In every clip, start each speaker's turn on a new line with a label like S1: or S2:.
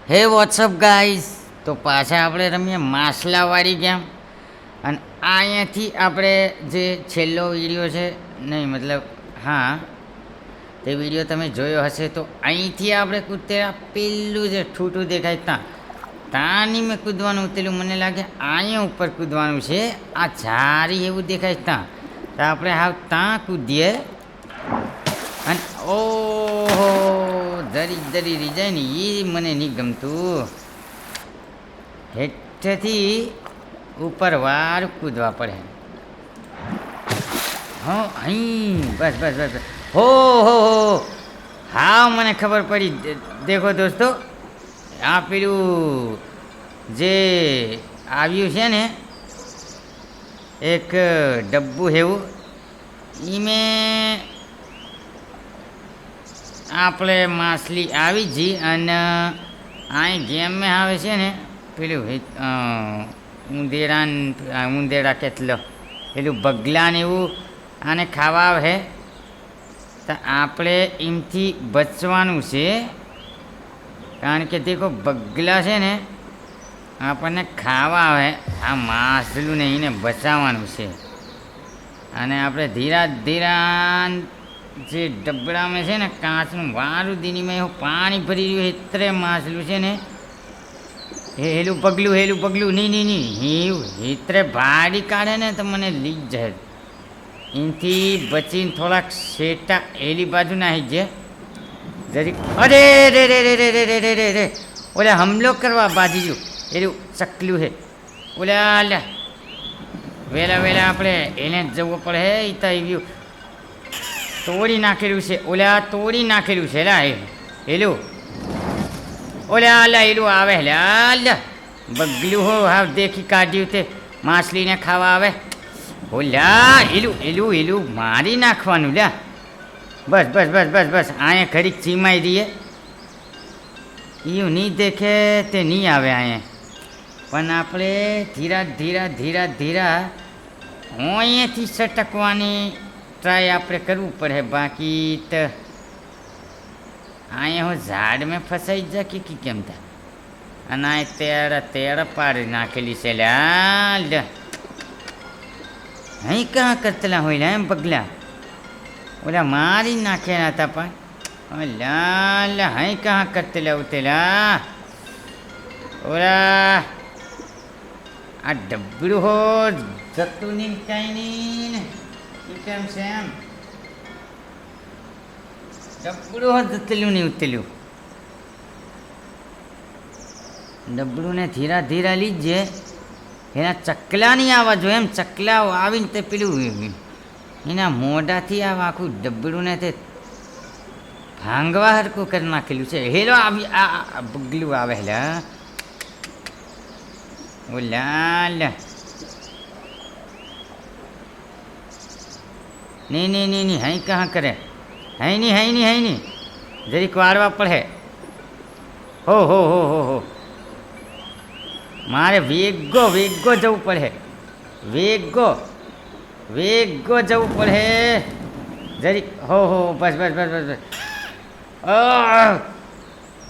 S1: હે WhatsApp guys, તો પાછા આપણે રમીએ માસલાવાળી ગેમ. અને અહીંયાથી આપણે જે છેલ્લો વિડીયો છે, નહીં મતલબ હા, તે વિડીયો તમે જોયો હશે. તો અહીંથી આપણે કૂદતે પેલું જે ઠૂઠું દેખાય ત્યાંની મેં કૂદવાનું ઉતેલું. મને લાગે અહીંયા ઉપર કૂદવાનું છે. આ ઝારી એવું દેખાય તો આપણે હાવ ત્યાં કૂદીએ. અને ઓહો, ધરી ધરી રહી જાય ને, એ મને નહીં ગમતું. હેઠેથી ઉપર વાર કૂદવા પડે. હા, અહીં બસ બસ બસ બસ. હો હો હો, હા મને ખબર પડી. દેખો દોસ્તો, આ પેલું જે આવ્યું છે ને એક ડબ્બું એવું, એ મેં આપણે માછલી આવી જી. અને અહીં ગેમમાં આવે છે ને પેલું ઉંદેડા કેટલો પેલું બગલાને એવું આને ખાવા આવે. તો આપણે એમથી બચવાનું છે, કારણ કે દેખો બગલા છે ને આપણને ખાવા આવે. આ માછલું ને એને બચાવવાનું છે. અને આપણે ધીરા ધીરા જે ડબડામાં છે ને કાચનું વારું દીનીમાં એવું પાણી ભરી રહ્યું. એટલે માછલું છે ને હેલું પગલું નહીં એવું હેત્રે ભાડી કાઢે ને તો મને લીક જાય. એનાથી બચીને થોડાક શેટા એલી બાજુ નાખી છે જરીક. અરે રે રે રે રે રે રે રે રે રે, ઓલા હમલો કરવા બાજી ગયું એલું ચકલું છે. ઓલા લે વહેલા વહેલા આપણે એને જ જવું પડે. હે એ તો આવ્યું તોડી નાખેલું છે. ઓલા તોડી નાખેલું છે લા એલું. ઓલા લા એલું આવે લા બગલું હો હા દેખી કાઢ્યું તે માછલીને ખાવા આવે. ઓલા એલું મારી નાખવાનું લ્યા. બસ બસ બસ બસ બસ, અહીંયા ઘડીક ચીમાઈ દઈએ. એવું નહીં દેખે તે નહીં આવે અહીંયા. પણ આપણે ધીરા હું અહીંયાથી સટકવાની ટ્રાય આપણે કરવું પડે. બાકી તો અહીંયા હું ઝાડમાં ફસાઈ જા કે કેમ થાય. અને આ તેડ પાડી નાખેલી છે લ્યા. અહીં કાં કરતલા હોય લા એમ પગલા ઓલા મારી નાખ્યા હતા. પણ લાલ અહીં કાં કરતલા ઉતેલા. ઓલા આ ડબડું હો જતું નહીં કાંઈ નહીં કેમ છે એમ. ડબડું હો જતેલું નહીં ઉતેલું. ડબડું ને ધીરા લીજે. એના ચકલા નહીં આવવા જોઈએ એમ. ચકલાઓ આવીને તે પેલું એના મોઢાથી આવા આખું ડબડું ને તે ભાંગવા હરકું કરી નાખેલું છે. હેલો આવી આ બગલું આવે હેલા. ઓ લાલ નહીં હાઈ કहाँ કરે. હાઈ નહીં જરીક વાળવા પડે. હો મારે વેગો જવું પડે. વેગો જવું પડે જરીક. હો બસ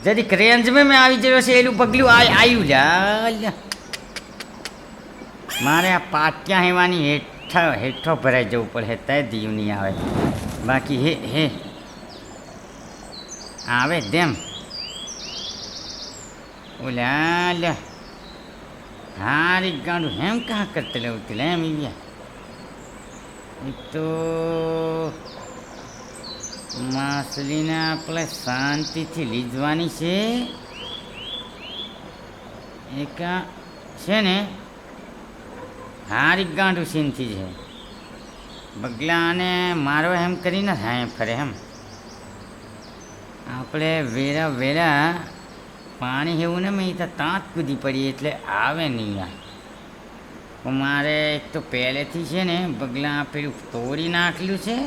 S1: જરીક રેન્જમાં મેં આવી ગયો છે. એલું પગલું આવ્યું લ્યા. મારે આ પાટિયા હેવાની હેઠો ભરાઈ જવું પડે. તે દીવ નહીં આવે. બાકી હે આવે દેમ. ઓલા લે હારી ગાડું હેમ કાં કરતે લેવું લે એમ ગયા. એક તો માછલીને આપણે શાંતિથી લીધવાની છે. એક છે ને હારી ગાંઠું સીનથી છે. બગલાને મારો એમ કરીને થાય ફરે એમ. આપણે વેરા પાણી એવું ને મેં તો તાંત કૂદી પડી એટલે આવે નહીં. આ મારે એક તો પહેલેથી છે ને બગલા પેલું તોડી નાખેલું છે.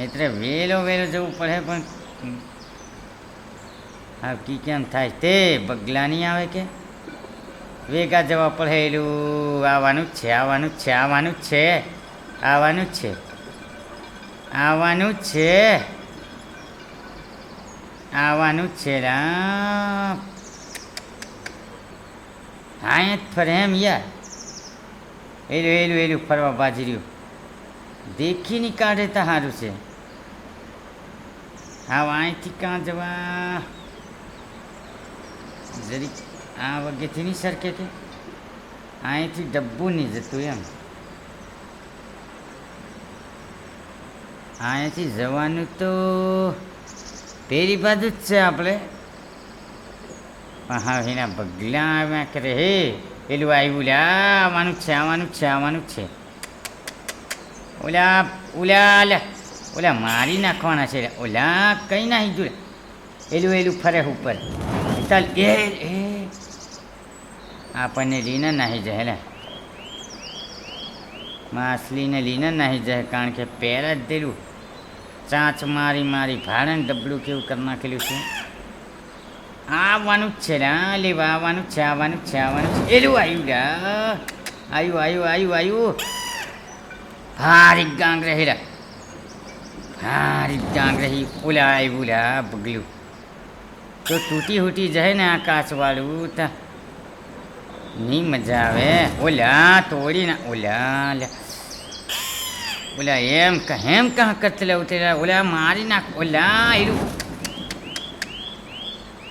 S1: એટલે વહેલો જવું પડે. પણ હા કી કેમ થાય તે બગલા નહીં આવે કે વેગા જવા પડે. એલું આવવાનું જ છે. આવવાનું જ છે રા. હા જ ફરે એમ યાર. એલું ફરવા બાજી રહ્યું. દેખીને કાઢે તો સારું છે. હા અહીંથી કાં જવા જરીક આ વગેથી નહીં સરકે કે અહીંથી ડબ્બું નહીં જતું એમ. અહીંયાથી જવાનું તો પેલી બાજુ જ છે આપણે. પણ હા એના બગલા આવ્યા કરે હે પેલું આવ્યું લે આવવાનું જ છે. ઓલા મારી નાખવાના છે ઓલા કંઈ નાખી જોડે એલું ફરે ઉપર ચાલ એ આપણને લીને નાહી જાય લે માછલીને લીને નાહી જાય કારણ કે પહેલાં જ દેલું ચાંચ મારી ભાડે ડબલું કેવું કરી નાખેલું છે. આવવાનું જ છે લેવા આવવાનું જ છે એલું આવ્યું ભારી ગાંગ રહી ઓલા આવ્યું લા બગલું તો તૂટી જાય ને આ કાચવાળું તો નહીં મજા આવે. ઓલા તોડી ના ઓલા એમ કાં કતલા ઉતરેલા ઓલા મારી નાખ ઓલા એલું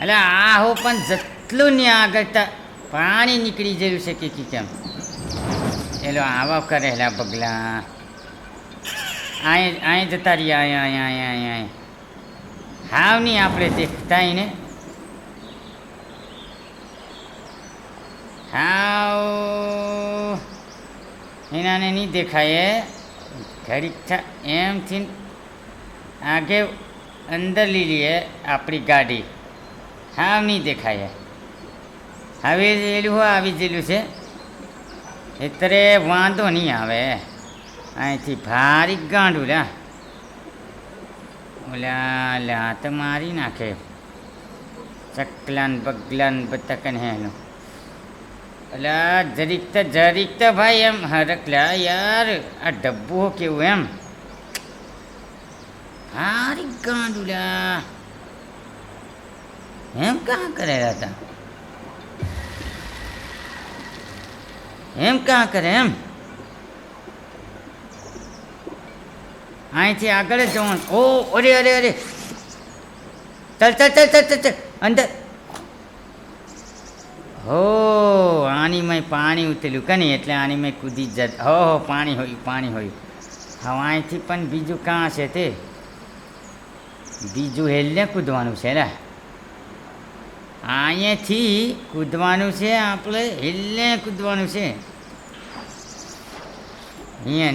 S1: એટલે આ હો પણ જેટલું ને આગળ પાણી નીકળી ગયેલું છે કે કેમ એલો આવા કરેલા બગલા અહીં જતા રહ્યા અહીંયા હાવ નહીં આપણે દેખતા ને હાવ એનાને નહીં દેખાય ઘડીક એમથી આગે અંદર લઈ લઈએ આપણી ગાડી હાવ નહીં દેખાય. હવે એલું આવી ગયેલું છે એટલે વાંધો નહીં આવે. અહીંથી ભારી ગાંડું ઓલા તો મારી નાખે ચકલાન બગલાન બતકન હેનું. એટલે જરીક તો ભાઈ એમ હરકલા યાર આ ડબ્બું કેવું એમ ભારી ગાંડું એમ કાં કરેલા હતા એમ કાં કરે એમ. અહીંથી આગળ જ જવાનું. અરે ચાલ અંદર. હો આની પાણી ઉતર્યું કે નહીં એટલે આની કૂદી જ હો પાણી હોય. હવે અહીંથી પણ બીજું કાં છે તે બીજું હેલને કૂદવાનું છે રે. અહીંયાથી કૂદવાનું છે આપણે હેલને કૂદવાનું છે. અહીંયા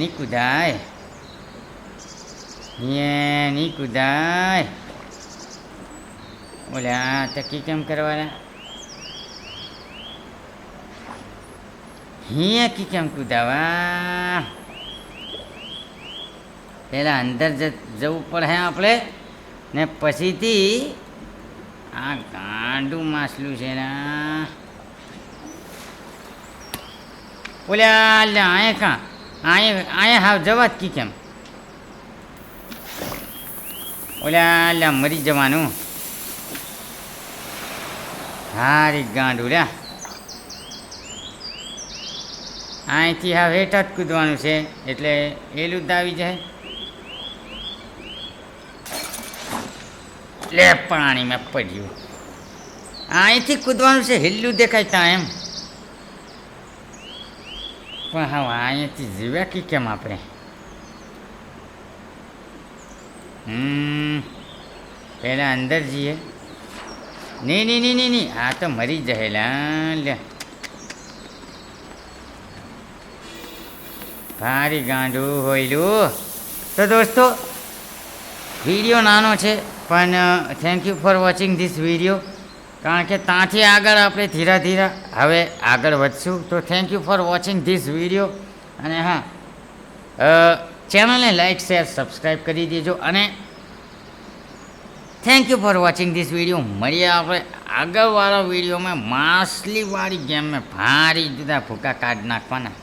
S1: નહીં કૂદાય ઓલા તકી કેમ કરવાના અહીંયા કી કેમ કૂદાવા. પહેલાં અંદર જવું પડે આપણે ને પછીથી આ ગાંડું માછલું છે ને ઓલા અહીંયા હાવ જવા જ કી કેમ ઓલા મરી જવાનું. હારી ગાંડું અહીંથી હા હેઠા જ કૂદવાનું છે એટલે એલું જ આવી જાય. લે પાણીમાં પડ્યું. અહીંથી કૂદવાનું છે હિલ્લું દેખાય ત્યાં એમ. પણ હા અહીંયાથી જીવ્યા કે કેમ આપણે પહેલાં અંદર જઈએ. નહીં આ તો મરી જહેલા લે ભારી ગાંડું હોયલું. તો દોસ્તો વિડીયો નાનો છે પણ thank you for watching this video. કારણ કે ત્યાંથી આગળ આપણે ધીરે હવે આગળ વધશું. તો thank you for watching this video. અને હા ચેનલને લાઈક શેર સબસ્ક્રાઈબ કરી દેજો. અને thank you for watching this video. મળીએ આપણે આગળવાળા વિડીયોમાં માછલીવાળી ગેમમાં ભારી જુદા ભૂકા કાઢ નાખવાના.